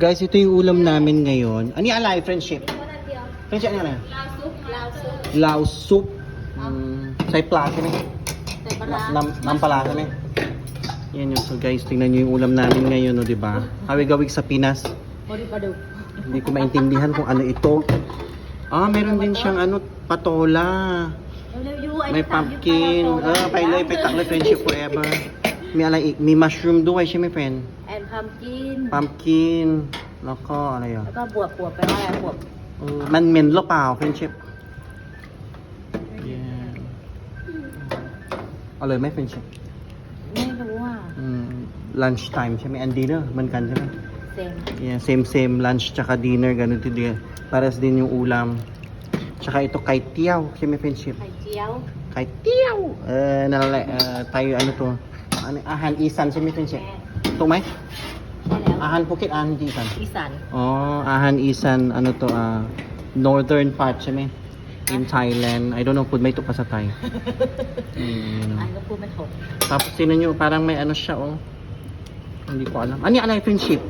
Guys, ito yung ulam namin ngayon. Ano yung alay? Friendship? Friendship, ano yan? Lao soup. Say plasa na. Nampalasa na. Yan yun. So guys, tingnan nyo yung ulam namin ngayon, no, diba? Hawig-hawig sa Pinas. Hindi ko maintindihan kung ano ito. Meron din siyang patola. May pumpkin. Pailoy, petakloy, friendship forever. May mushroom doon, siya, my friend. And pumpkin. Pumpkin. Loko, ano yun? แล้วก็บวบไปว่าอะไรบวบ มันเหม็นหรือเปล่า friendship? Yeah. อร่อยไหม friendship? ไม่รู้อ่ะ Lunch time ใช่ไหม and dinner เหมือนกันใช่ไหม เซม Yeah, same lunch tsaka dinner ganun din. Pares din yung ulam. Tsaka ito kay tiyaw, siya may friendship. ไข่เจียว Kay tiyaw. Tayo ano to? Ahan isan siya may friendship. Ito may? ใช่แล้ว Ahan Phuket, ahan isan. อีสาน Ahan isan ano to northern part siya may in Thailand. I don't know kung may ito pa sa Thai. อันก็พูดไม่ถูก Tapos tinan nyo, parang may ano siya Hindi ko alam. Ano yung friendship?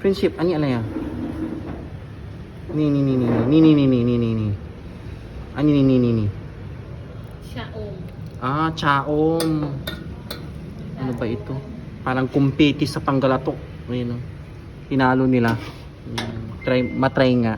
Friendship, ano yung yan? Ni. Ano ni? ชะอม Chaom. Ano ba ito? Parang kumpiti sa Panggalatok. Ayun, Tinalo nila. Matry nga.